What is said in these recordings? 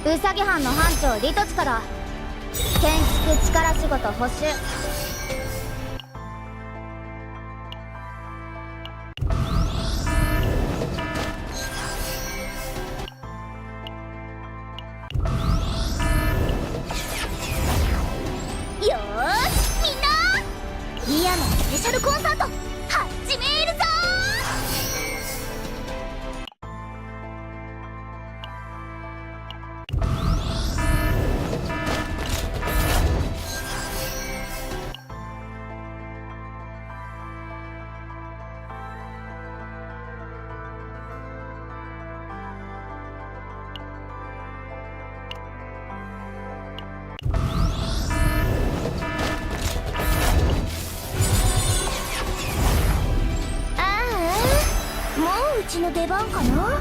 ウサギ班の班長リトチから建築力仕事補修。よーしみんな、ミヤのスペシャルコンサート始めるぞうちの出番かな。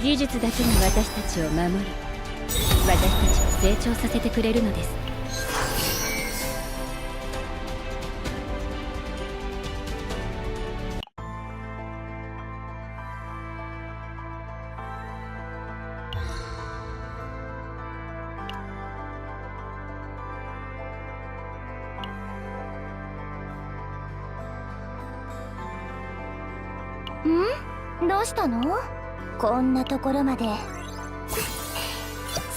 技術だけが私たちを守り、私たちを成長させてくれるのです。どうしたの？こんなところまで。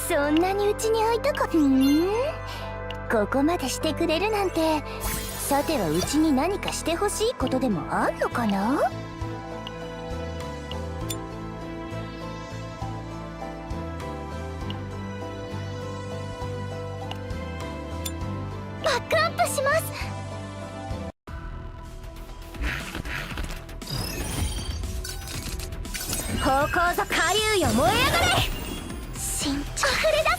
そんなにうちに会いたか。ここまでしてくれるなんて。さてはうちに何かしてほしいことでもあんのかな？バックアップします。方向ぞ火竜よ燃え上がれ。新潮溢れ出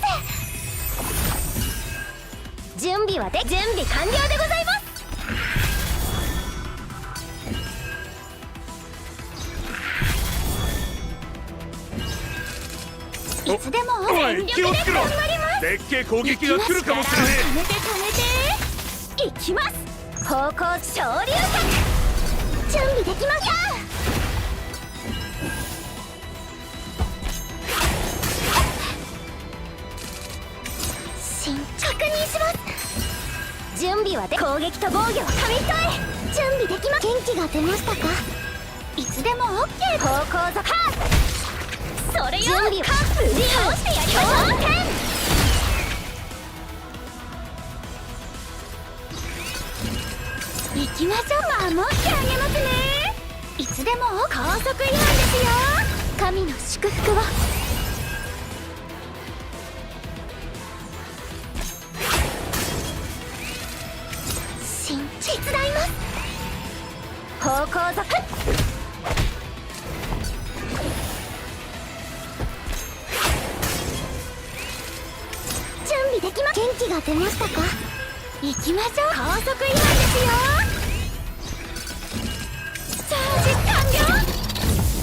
せ。準備は準備完了でございます。いつでも全力で頑張ります。でっけえ攻撃が来るかもしれねえ。止めていきます。方向昇竜脚準備できました。確認します。準備は攻撃と防御は紙一重。準備できます。元気が出ましたか？いつでも OK。 方向ぞそれよ。準備は倒してやりましょう。行きましょう。守ってあげますね。いつでも高速違反ですよ。神の祝福を。手伝います。方向ぞ準備できます。元気が出ましたか？行きましょう。高速違反ですよ。チャージ完了。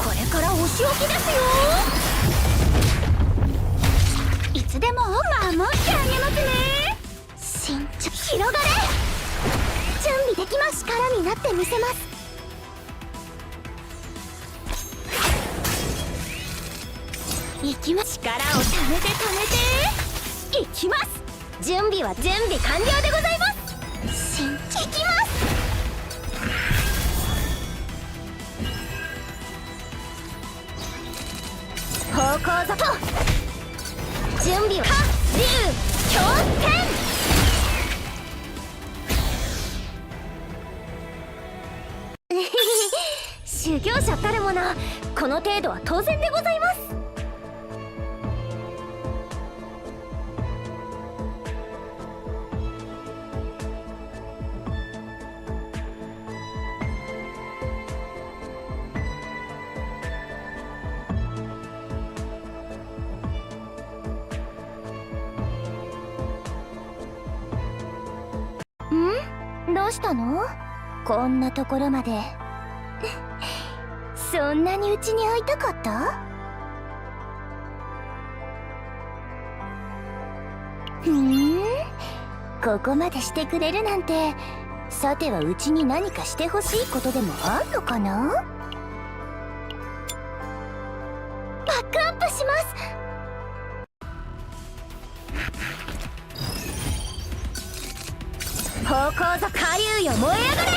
これからお仕置きですよ。いつでも守ってあげますね。慎重。広がれ。準備できます。力になってみせます。行きます。力をためて行きます。準備は準備完了でございます。行きます。方向ぞ準備は竜強天。修行者たるもの、この程度は当然でございます。どうしたの？こんなところまでそんなにうちに会いたかった？ここまでしてくれるなんて、さてはうちに何かしてほしいことでもあんのかな？バックアップします。方向ぞ下流よ、燃え上がれ。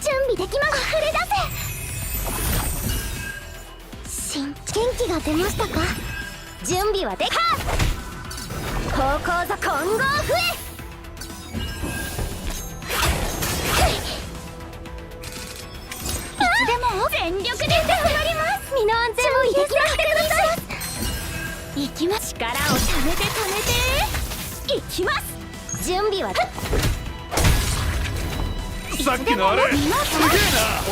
準備できます。溢れ出せ。元気が出ましたか？準備はでか。方向ぞ混合増え。いつでも全力で頑張ります。身の安全を入れてください。行きます。力をためて行きます。準備はさっきのあれすげえな。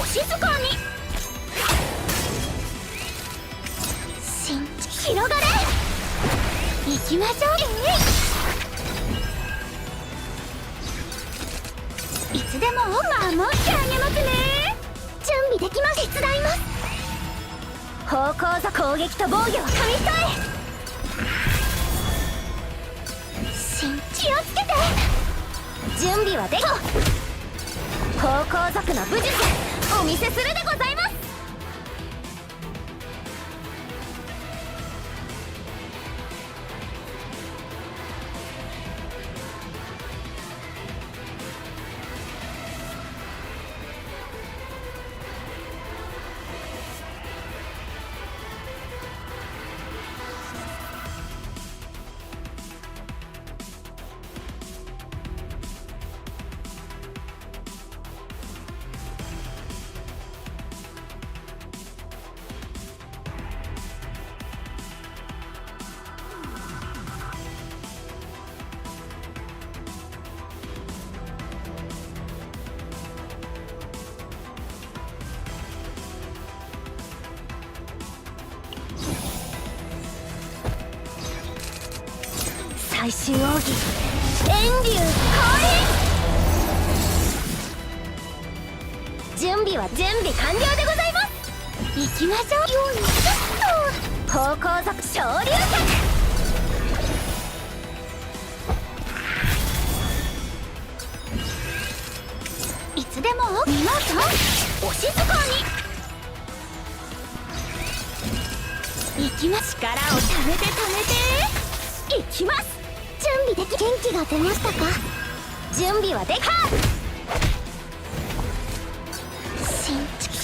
お静かに。広がれ。行きましょう。いつでも守ってあげますね。準備できます。手伝います。方向ぞ攻撃と防御は紙一重。気をつけて。準備はでき。方向族の武術お見せするでございます。最終奥義遠流降臨。準備は準備完了でございます。行きましょう。よいしょっと。方向族昇竜脚。いつでも皆さんお静かに。行きます。力をためて行きます。準備でき。元気が出ましたか？準備はでか。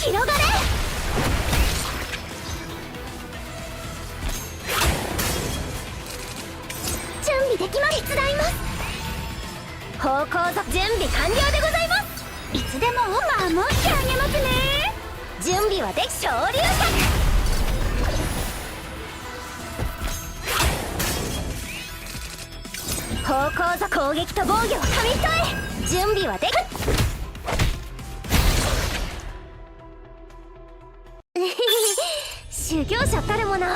広がれ。準備できます。手伝います。方向ぞ準備完了でございます。いつでも守ってあげますね。準備はでき。昇竜脚。方向ぞ攻撃と防御は紙一重。準備はでく。修行者たるもの、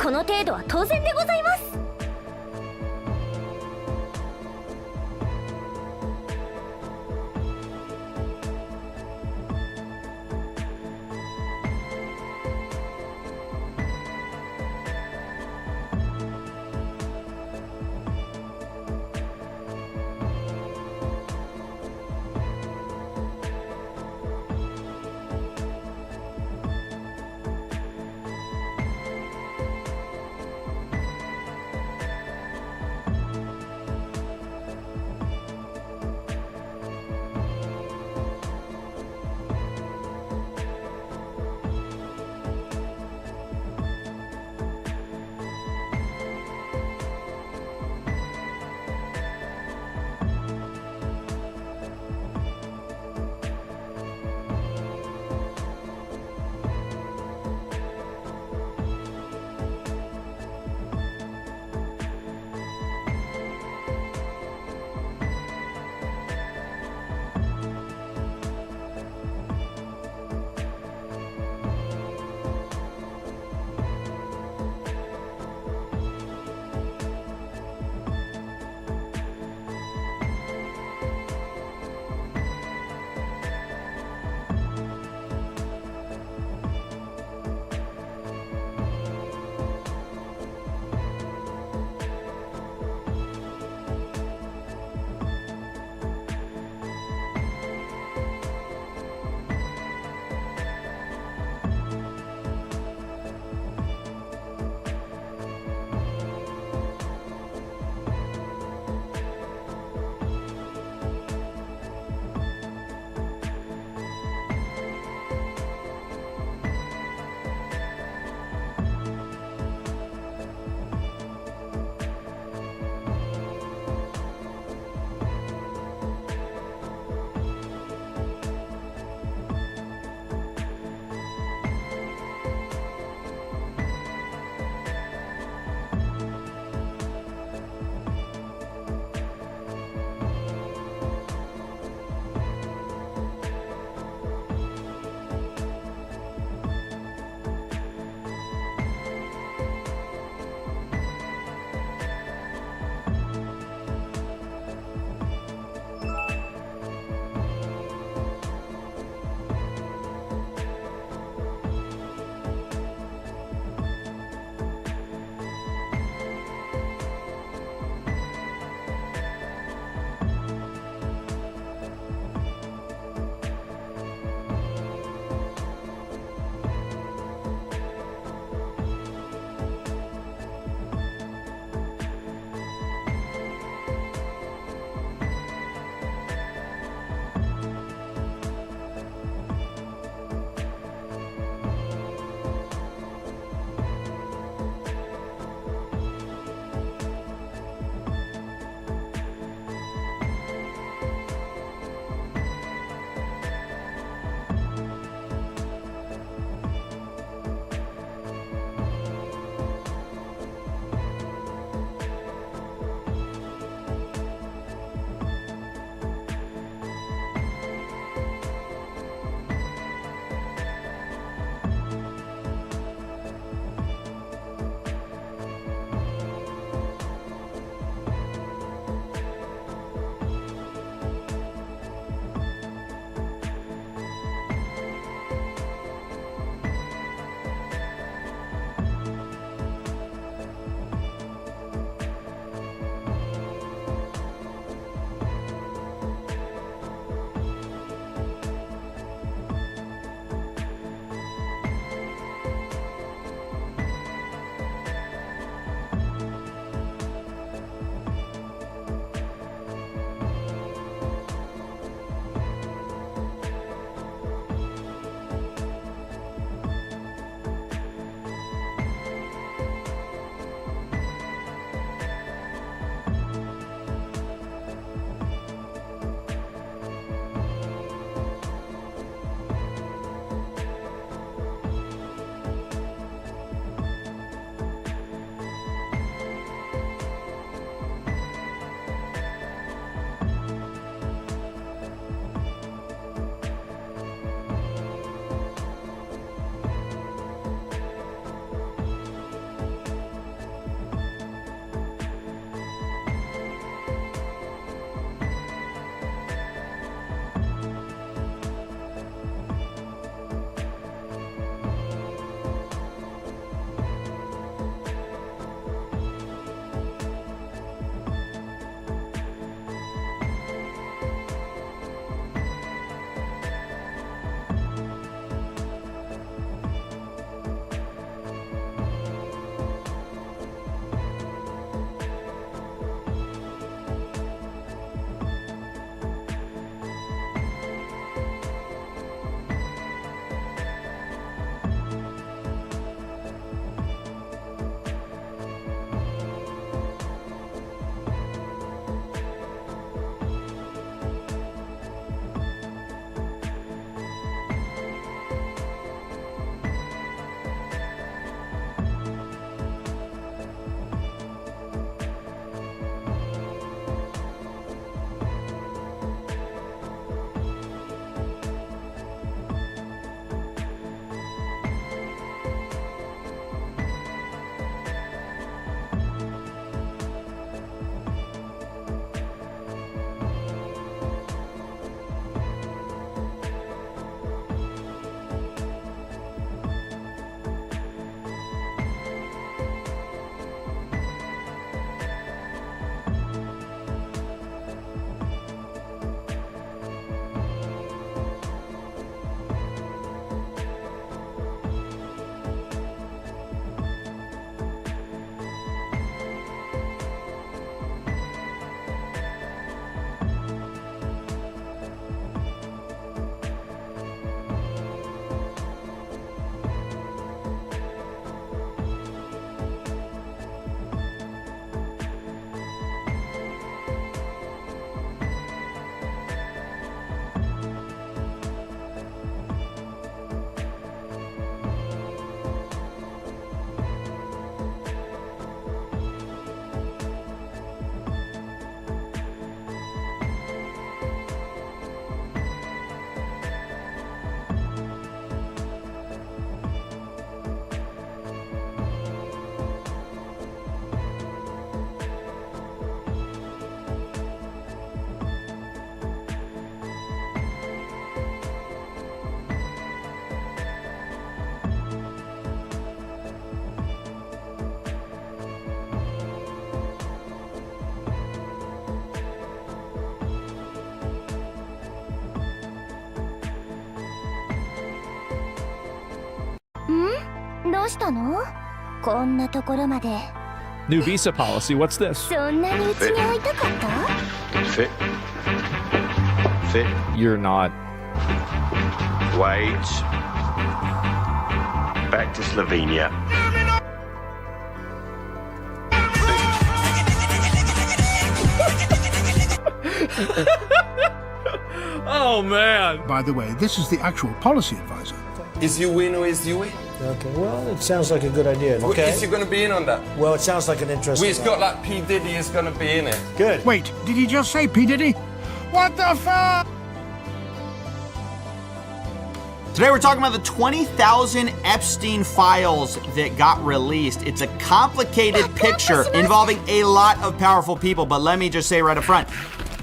この程度は当然でございます。うしたの？こんなところまで。 New visa policy. What's this? そんなにうちに会いたかった？ Fit. Fit. You're not. Wait. Back to Slovenia. Oh man. By the way, this is the actual policy advisor. Is you win or is you win? Okay, well, it sounds like a good idea. Well, Okay. is you going to be in on that? Well, it sounds like an interesting. We've got like P. Diddy is going to be in it. Good. Wait, did he just say P. Diddy? What the fuck? Today we're talking about the 20,000 Epstein files that got released. It's a complicated picture involving a lot of powerful people, but let me just say right up front,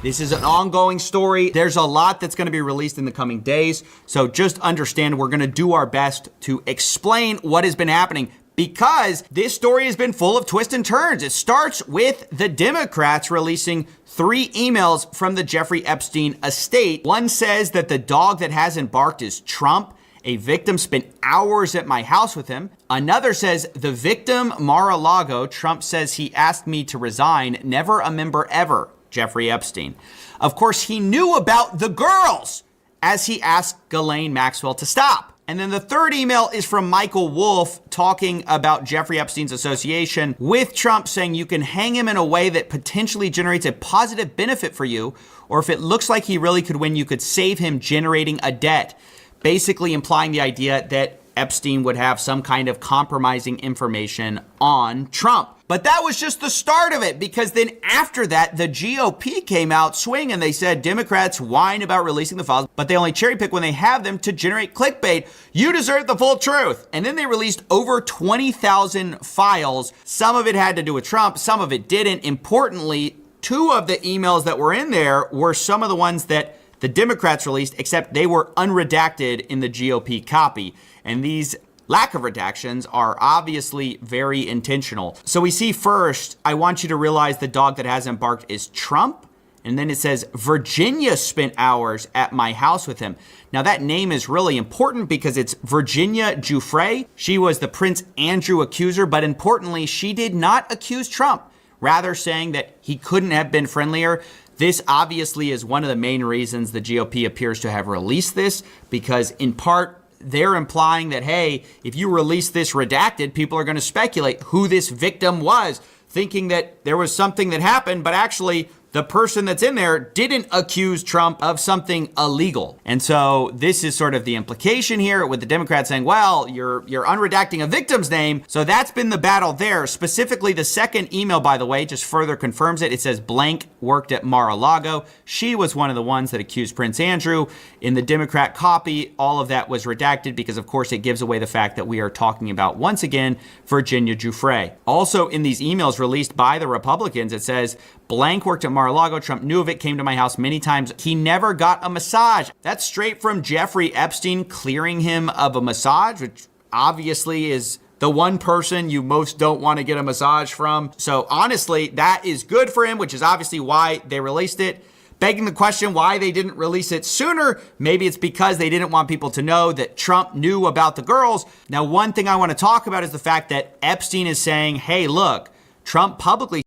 this is an ongoing story. There's a lot that's going to be released in the coming days, so just understand we're going to do our best to explain what has been happening, because this story has been full of twists and turns. It starts with the Democrats releasing 3 emails from the Jeffrey Epstein estate. One says that the dog that hasn't barked is Trump. A victim spent hours at my house with him. Another says the victim, Mar-a-Lago, Trump says he asked me to resign. Never a member ever, Jeffrey Epstein. Of course, he knew about the girls as he asked Ghislaine Maxwell to stop. And then the third email is from Michael Wolff talking about Jeffrey Epstein's association with Trump, saying you can hang him in a way that potentially generates a positive benefit for you, or if it looks like he really could win, you could save him generating a debt. Basically implying the idea that Epstein would have some kind of compromising information on Trump. But that was just the start of it, because then after that, the GOP came out swinging and they said Democrats whine about releasing the files, but they only cherry pick when they have them to generate clickbait. You deserve the full truth. And then they released over 20,000 files. Some of it had to do with Trump, some of it didn't. Importantly, 2 of the emails that were in there were some of the ones that the Democrats released, except they were unredacted in the GOP copy. And these lack of redactions are obviously very intentional. So we see first, I want you to realize the dog that hasn't barked is Trump. And then it says, Virginia spent hours at my house with him. Now that name is really important because it's Virginia Giuffre. She was the Prince Andrew accuser, but importantly, she did not accuse Trump, rather saying that he couldn't have been friendlier. This obviously is one of the main reasons the GOP appears to have released this, because in part, they're implying that, hey, if you release this redacted, people are going to speculate who this victim was, thinking that there was something that happened, but actually the person that's in there didn't accuse Trump of something illegal. And so this is sort of the implication here, with the Democrats saying, well, you're unredacting a victim's name. So that's been the battle there. Specifically, the second email, by the way, just further confirms it. It says blank worked at Mar-a-Lago. She was one of the ones that accused Prince Andrew. In the Democrat copy, all of that was redacted because, of course, it gives away the fact that we are talking about, once again, Virginia Giuffre. Also, in these emails released by the Republicans, it says blank worked at Mar-a-Lago. Trump knew of it, came to my house many times. He never got a massage. That's straight from Jeffrey Epstein clearing him of a massage, which obviously is the one person you most don't want to get a massage from. So honestly, that is good for him, which is obviously why they released it. Begging the question why they didn't release it sooner. Maybe it's because they didn't want people to know that Trump knew about the girls. Now, one thing I want to talk about is the fact that Epstein is saying, hey, look, Trump publicly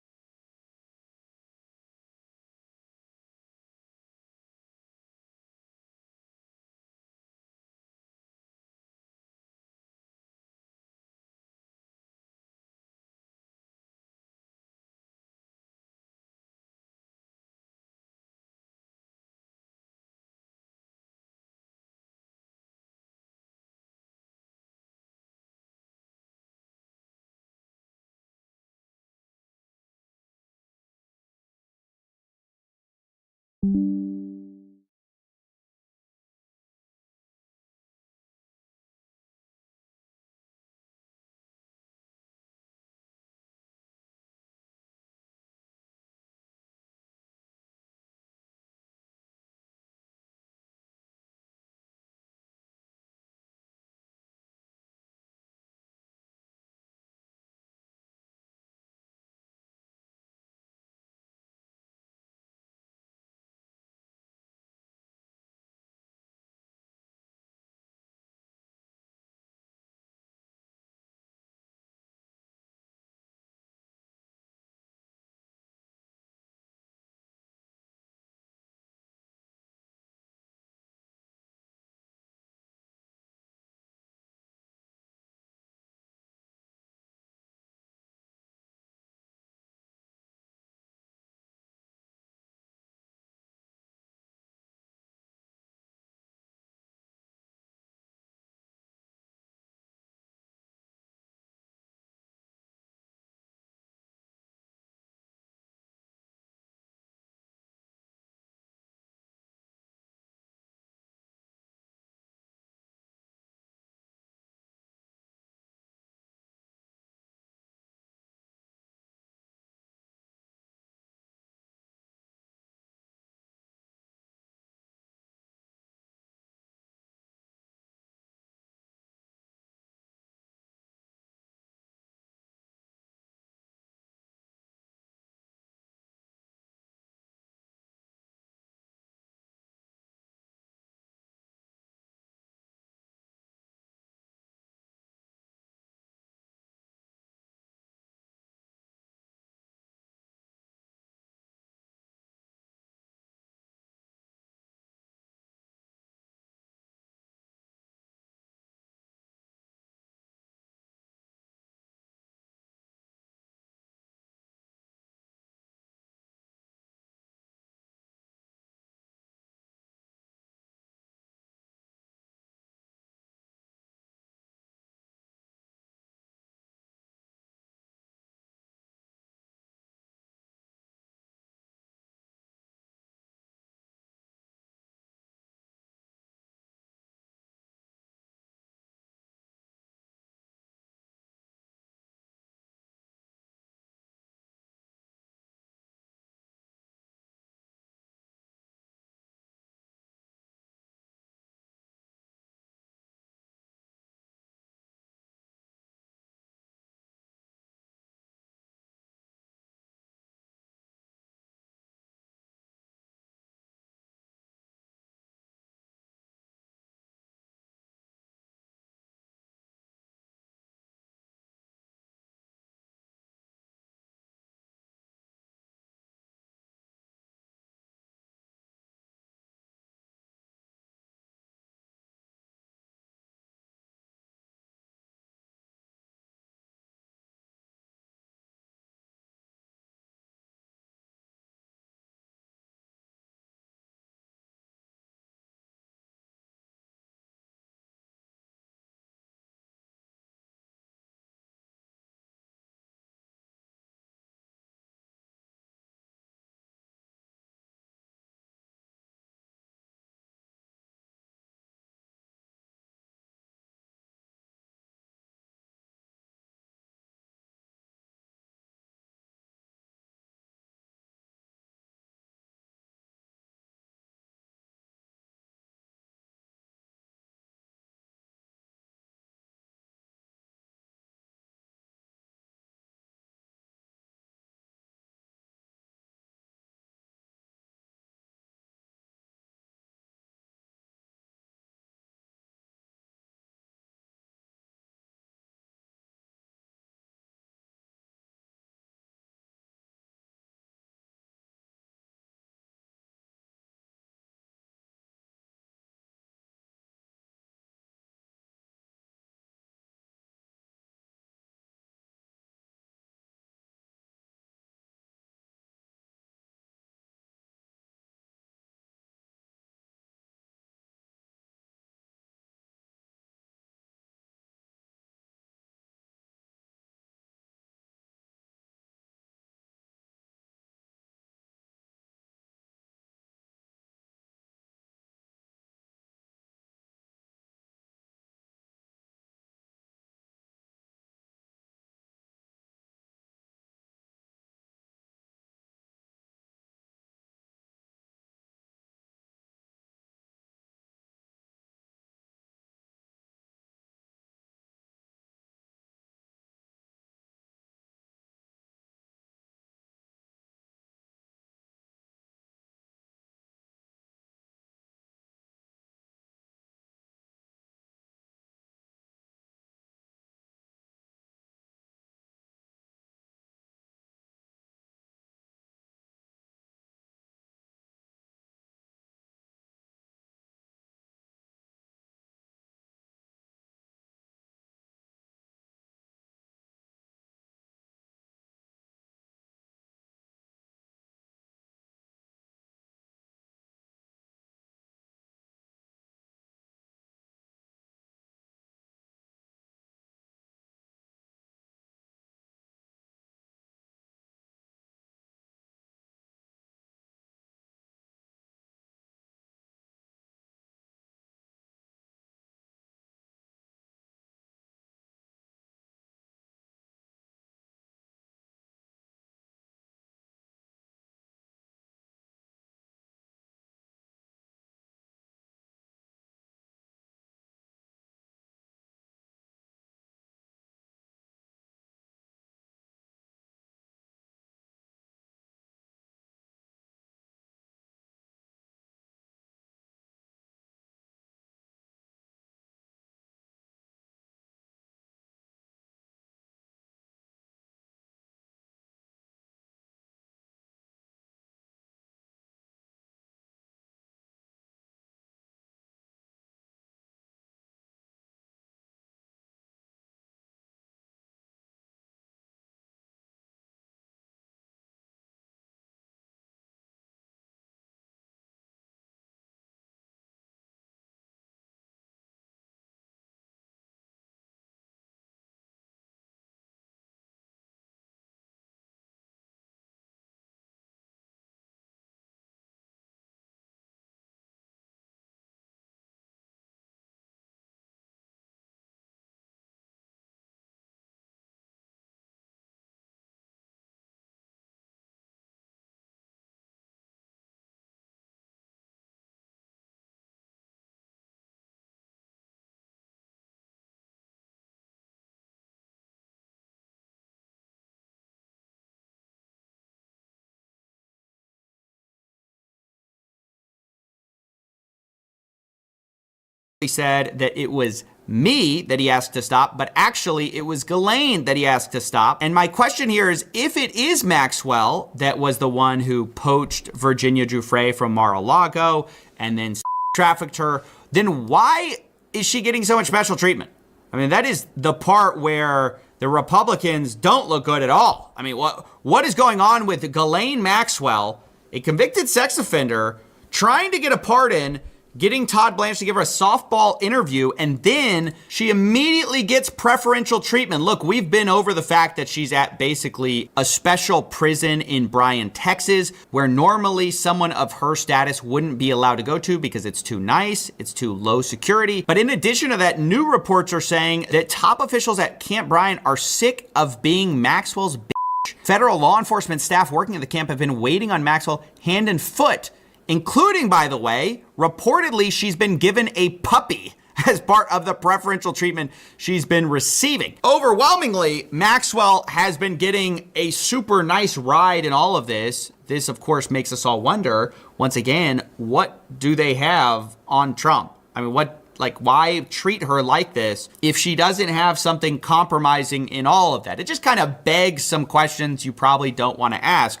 said that it was me that he asked to stop, but actually it was Ghislaine that he asked to stop. And my question here is, if it is Maxwell that was the one who poached Virginia Giuffre from Mar-a-Lago and then trafficked her, then why is she getting so much special treatment? I mean, that is the part where the Republicans don't look good at all. I mean, what is going on with Ghislaine Maxwell, a convicted sex offender, trying to get a pardon, getting Todd Blanche to give her a softball interview, and then she immediately gets preferential treatment. Look, we've been over the fact that she's at basically a special prison in Bryan, Texas, where normally someone of her status wouldn't be allowed to go to because it's too nice, it's too low security. But in addition to that, new reports are saying that top officials at Camp Bryan are sick of being Maxwell's bitch. Federal law enforcement staff working at the camp have been waiting on Maxwell hand and foot, including, by the way, reportedly she's been given a puppy as part of the preferential treatment she's been receiving. Overwhelmingly, Maxwell has been getting a super nice ride in all of this. This, of course, makes us all wonder, once again, what do they have on Trump? I mean, why treat her like this if she doesn't have something compromising in all of that? It just kind of begs some questions you probably don't want to ask.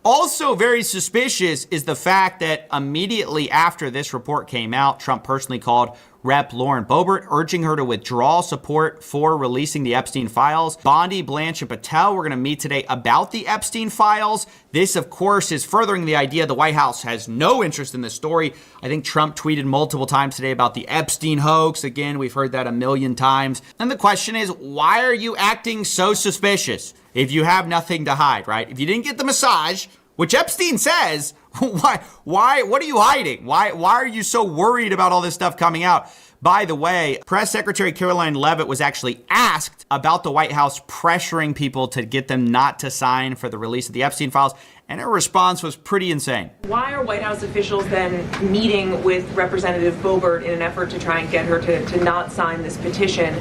Also very suspicious is the fact that immediately after this report came out, Trump personally called Rep. Lauren Boebert, urging her to withdraw support for releasing the Epstein files. Bondi, Blanche, and Patel were going to meet today about the Epstein files. This, of course, is furthering the idea the White House has no interest in this story. I think Trump tweeted multiple times today about the Epstein hoax. Again, we've heard that a million times. And the question is, why are you acting so suspicious if you have nothing to hide, right? If you didn't get the massage, which Epstein says, what are you hiding? Why are you so worried about all this stuff coming out? By the way, Press Secretary Caroline Leavitt was actually asked about the White House pressuring people to get them not to sign for the release of the Epstein files, and her response was pretty insane. Why are White House officials then meeting with Representative Boebert in an effort to try and get her to not sign this petition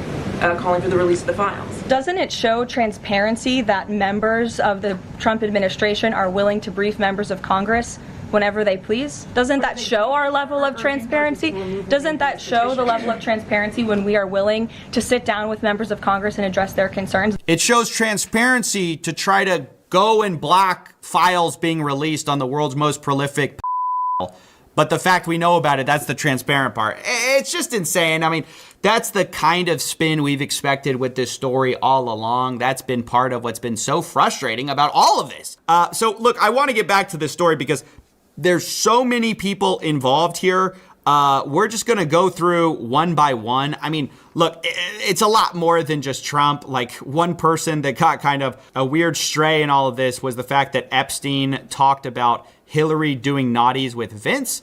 calling for the release of the files? Doesn't it show transparency that members of the Trump administration are willing to brief members of Congress whenever they please? Doesn't that show our level of transparency? Doesn't that show the level of transparency when we are willing to sit down with members of Congress and address their concerns? It shows transparency to try to go and block files being released on the world's most prolific. But the fact we know about it, that's the transparent part. It's just insane. I mean, that's the kind of spin we've expected with this story all along. That's been part of what's been so frustrating about all of this. So look, I want to get back to this story because there's so many people involved here. We're just going to go through one by one. I mean, look, it's a lot more than just Trump. Like, one person that got kind of a weird stray in all of this was the fact that Epstein talked about Hillary doing naughties with Vince.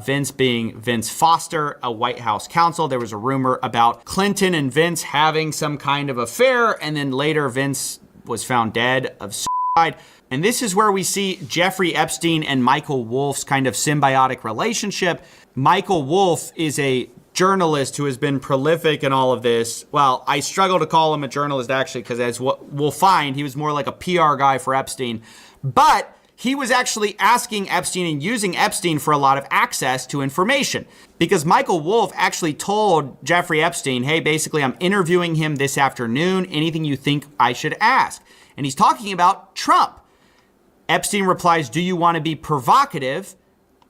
Vince being Vince Foster, a White House counsel. There was a rumor about Clinton and Vince having some kind of affair, and then later Vince was found dead of suicide. And this is where we see Jeffrey Epstein and Michael Wolff's kind of symbiotic relationship. Michael Wolff is a journalist who has been prolific in all of this. Well, I struggle to call him a journalist, actually, because as we'll find, he was more like a PR guy for Epstein. But he was actually asking Epstein and using Epstein for a lot of access to information, because Michael Wolff actually told Jeffrey Epstein, hey, basically, I'm interviewing him this afternoon. Anything you think I should ask? And he's talking about Trump. Epstein replies, do you want to be provocative?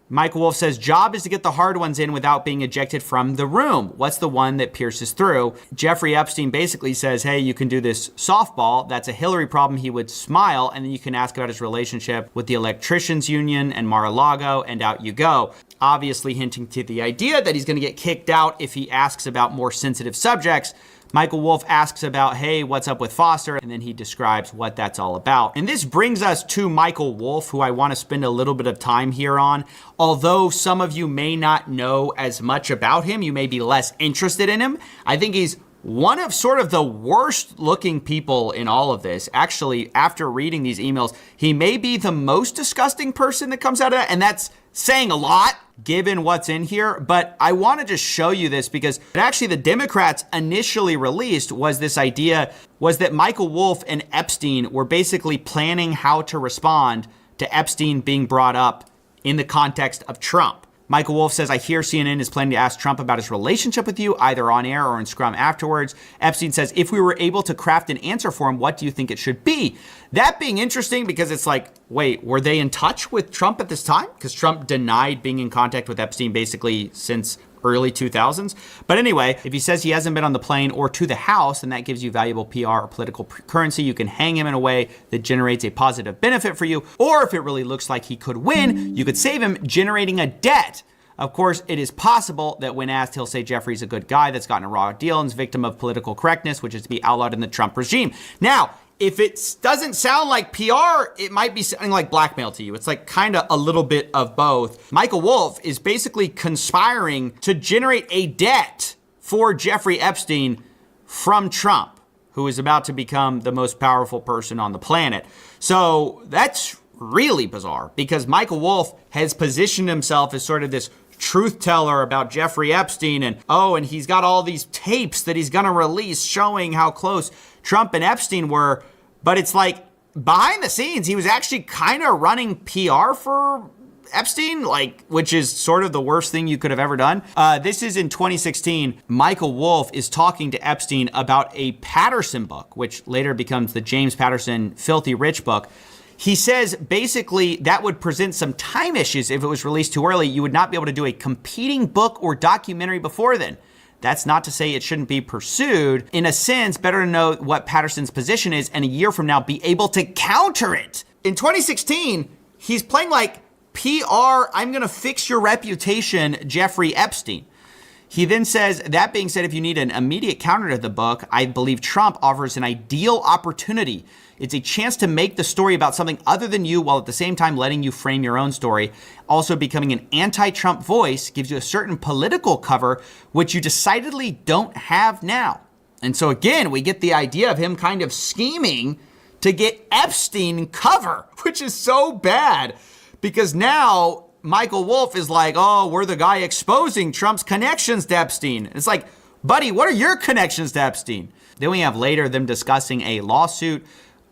Michael Wolff says, job is to get the hard ones in without being ejected from the room. What's the one that pierces through? Jeffrey Epstein basically says, hey, you can do this softball. That's a Hillary problem. He would smile, and then you can ask about his relationship with the Electricians Union and Mar-a-Lago, and out you go. Obviously hinting to the idea that he's going to get kicked out if he asks about more sensitive subjects. Michael Wolff asks about, hey, what's up with Foster? And then he describes what that's all about. And this brings us to Michael Wolff, who I want to spend a little bit of time here on. Although some of you may not know as much about him, you may be less interested in him. I think he's one of sort of the worst looking people in all of this. Actually, after reading these emails, he may be the most disgusting person that comes out of that. And that's saying a lot given what's in here. But I want to just show you this because actually the Democrats initially released was this idea was that Michael Wolff and Epstein were basically planning how to respond to Epstein being brought up in the context of Trump. Michael Wolff says, I hear CNN is planning to ask Trump about his relationship with you, either on air or in Scrum afterwards. Epstein says, if we were able to craft an answer for him, what do you think it should be? That being interesting because it's like, wait, were they in touch with Trump at this time? Because Trump denied being in contact with Epstein basically since early 2000s. But anyway, if he says he hasn't been on the plane or to the house, then that gives you valuable PR or political currency. You can hang him in a way that generates a positive benefit for you. Or if it really looks like he could win, you could save him generating a debt. Of course, it is possible that when asked, he'll say Jeffrey's a good guy that's gotten a raw deal and is victim of political correctness, which is to be outlawed in the Trump regime. Now, if it doesn't sound like PR, it might be sounding like blackmail to you. It's like kind of a little bit of both. Michael Wolff is basically conspiring to generate a debt for Jeffrey Epstein from Trump, who is about to become the most powerful person on the planet. So that's really bizarre because Michael Wolff has positioned himself as sort of this truth teller about Jeffrey Epstein and he's got all these tapes that he's going to release showing how close Trump and Epstein were. But it's like behind the scenes, he was actually kind of running PR for Epstein, which is sort of the worst thing you could have ever done. This is in 2016. Michael Wolff is talking to Epstein about a Patterson book, which later becomes the James Patterson Filthy Rich book. He says basically that would present some time issues if it was released too early. You would not be able to do a competing book or documentary before then. That's not to say it shouldn't be pursued. In a sense, better to know what Patterson's position is and a year from now be able to counter it. In 2016, he's playing like PR, I'm going to fix your reputation, Jeffrey Epstein. He then says, that being said, if you need an immediate counter to the book, I believe Trump offers an ideal opportunity. It's a chance to make the story about something other than you while at the same time letting you frame your own story. Also, becoming an anti-Trump voice gives you a certain political cover, which you decidedly don't have now. And so again, we get the idea of him kind of scheming to get Epstein cover, which is so bad because now Michael Wolff is like, oh, we're the guy exposing Trump's connections to Epstein. It's like, buddy, what are your connections to Epstein? Then we have later them discussing a lawsuit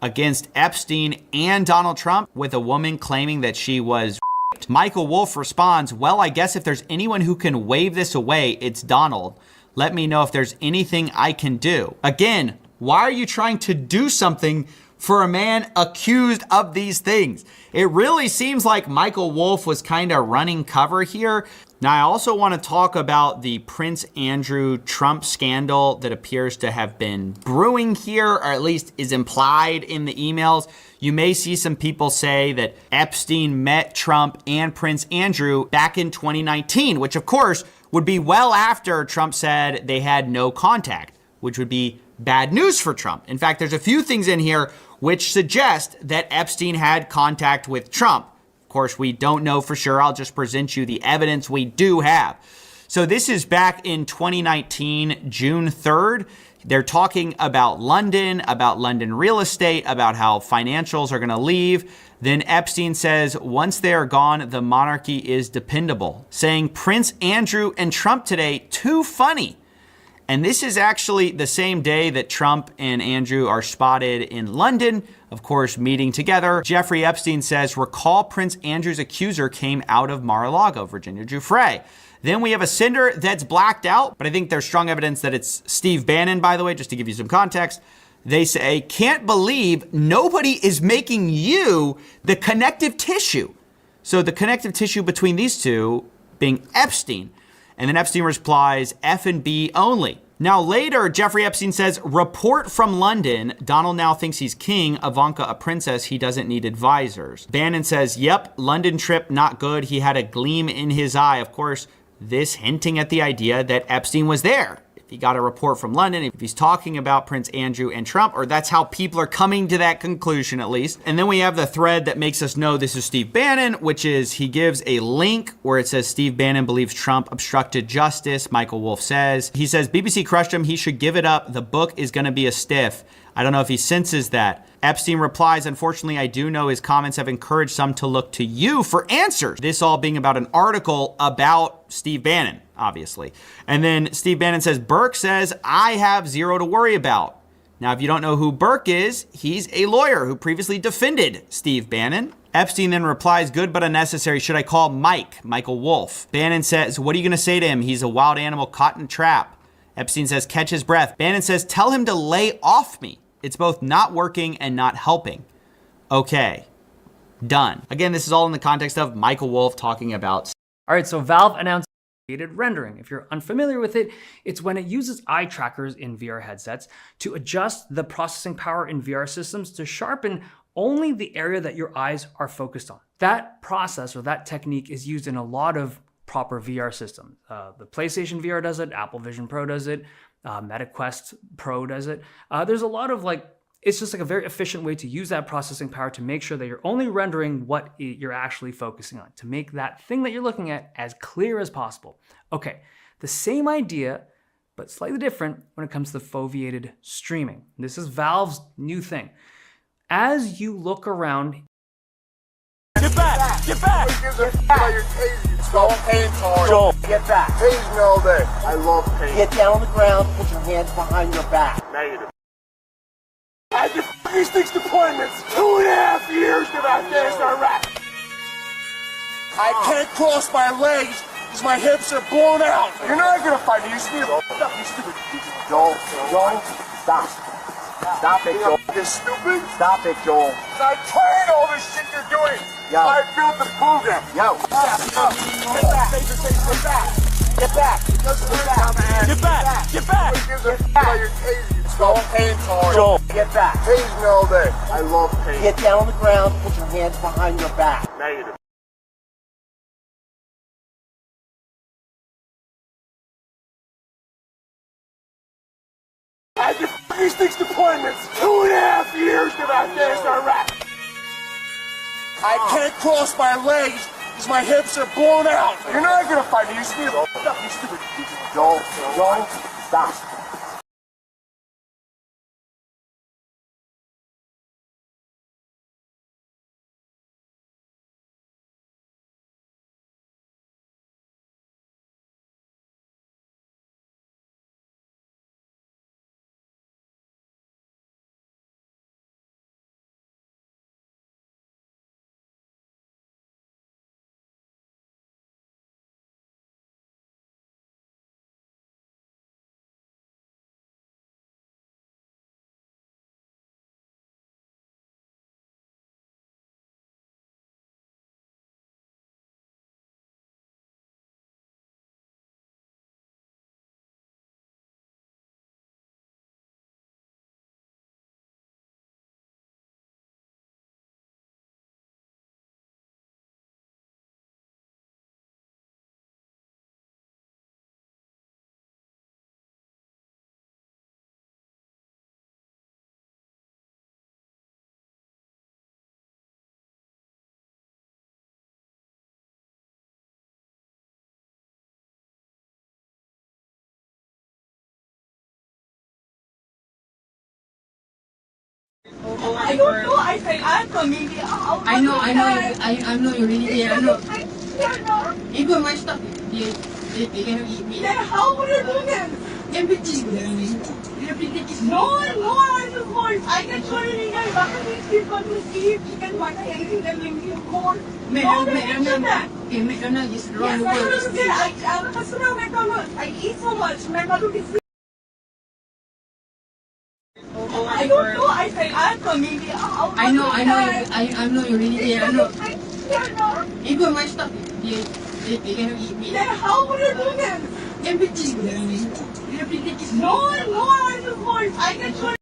against Epstein and Donald Trump with a woman claiming that she was raped. Michael Wolff responds, well, I guess if there's anyone who can wave this away, it's Donald. Let me know if there's anything I can do. Again, why are you trying to do something for a man accused of these things? It really seems like Michael Wolff was kind of running cover here. Now, I also want to talk about the Prince Andrew Trump scandal that appears to have been brewing here, or at least is implied in the emails. You may see some people say that Epstein met Trump and Prince Andrew back in 2019, which of course would be well after Trump said they had no contact, which would be bad news for Trump. In fact, there's a few things in here which suggest that Epstein had contact with Trump. Of course, we don't know for sure. I'll just present you the evidence we do have. So this is back in 2019, June 3rd. They're talking about London real estate, about how financials are going to leave. Then Epstein says, once they are gone, the monarchy is dependable, saying Prince Andrew and Trump today, too funny. And this is actually the same day that Trump and Andrew are spotted in London, of course, meeting together. Jeffrey Epstein says, recall Prince Andrew's accuser came out of Mar-a-Lago, Virginia Giuffre. Then we have a sender that's blacked out, but I think there's strong evidence that it's Steve Bannon, by the way, just to give you some context. They say, can't believe nobody is making you the connective tissue. So the connective tissue between these two being Epstein. And then Epstein replies, F&B only. Now later, Jeffrey Epstein says, report from London. Donald now thinks he's king. Ivanka a princess. He doesn't need advisors. Bannon says, yep, London trip not good. He had a gleam in his eye. Of course, this hinting at the idea that Epstein was there. If he got a report from London, if he's talking about Prince Andrew and Trump, or that's how people are coming to that conclusion at least. And then we have the thread that makes us know this is Steve Bannon, which is he gives a link where it says Steve Bannon believes Trump obstructed justice. Michael Wolff says, he says BBC crushed him. He should give it up. The book is going to be a stiff. I don't know if he senses that. Epstein replies, unfortunately, I do know his comments have encouraged some to look to you for answers. This all being about an article about Steve Bannon, obviously. And then Steve Bannon says, Burke says, I have zero to worry about. Now, if you don't know who Burke is, he's a lawyer who previously defended Steve Bannon. Epstein then replies, good but unnecessary. Should I call Mike? Michael Wolff. Bannon says, what are you going to say to him? He's a wild animal caught in a trap. Epstein says, catch his breath. Bannon says, tell him to lay off me. It's both not working and not helping. Okay. Done. Again, this is all in the context of Michael Wolff talking about. All right, so Valve announced rendering. If you're unfamiliar with it, it's when it uses eye trackers in VR headsets to adjust the processing power in VR systems to sharpen only the area that your eyes are focused on. That process or that technique is used in a lot of proper VR systems. The PlayStation VR does it, Apple Vision Pro does it, MetaQuest Pro does it. There's a lot of it's just a very efficient way to use that processing power to make sure that you're only rendering what you're actually focusing on, to make that thing that you're looking at as clear as possible. Okay, the same idea, but slightly different when it comes to foveated streaming. This is Valve's new thing. As you look around, Get back! Get back! Get back! You're tasing. Don't paint hard. Joel, get back. Tase me all day. I love pain. Get down on the ground. Put your hands behind your back. Negative. I had these things deployments. 2.5 years in Afghanistan, Iraq. I can't cross my legs because my hips are blown out. You're not gonna fight me. You stupid. You stupid. Joel, stop. Stop it, Joel. You're stupid. Stop it, Joel. I trained all this shit you're doing. Yo. I built the program. Yo. Get back. Get back. Get back. Get back. Get back. You're tasing. Don't paint hard. Joel, get back. Tase me all day. I love pain. Get down on the ground. Put your hands behind your back. Negative. I had these things deployments. 2.5 years in Afghanistan, Iraq. I can't cross my legs because my hips are blown out. You're not gonna fight me. You stupid. You stupid. Joel, stop. I don't know. I say I'm comedian. I know you're really there. I know. Even my stuff, they're gonna eat me. Then how would I do this? No, I just want. I can show you guys. Bakit these people to see if you can find anything that makes you cold? Meron na, just wrong words. I eat so much. I don't know. I say I'm comedian. I know you're really there. I know. Even my stuff, they're gonna eat me. Then how would I do this? No, I just want. I can show you.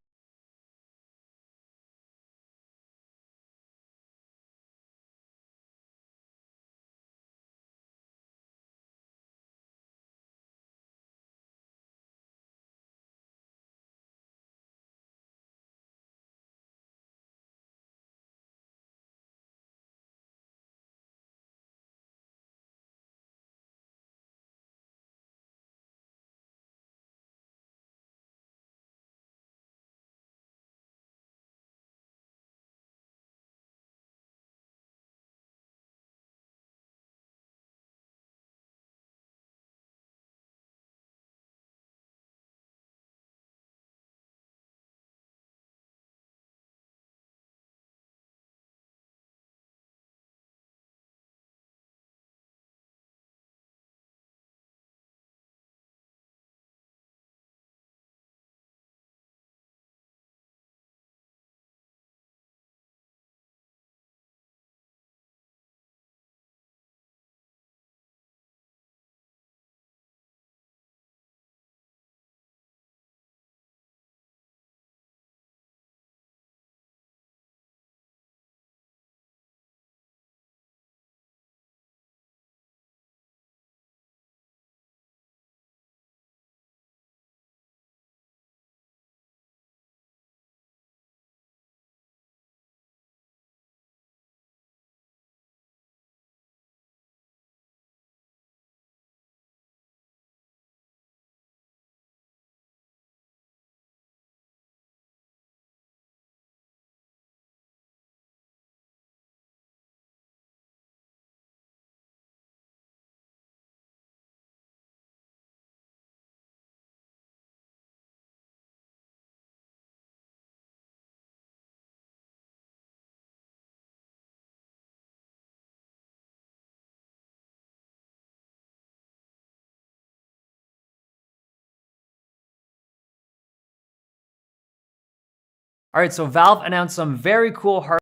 All right, so Valve announced some very cool hardware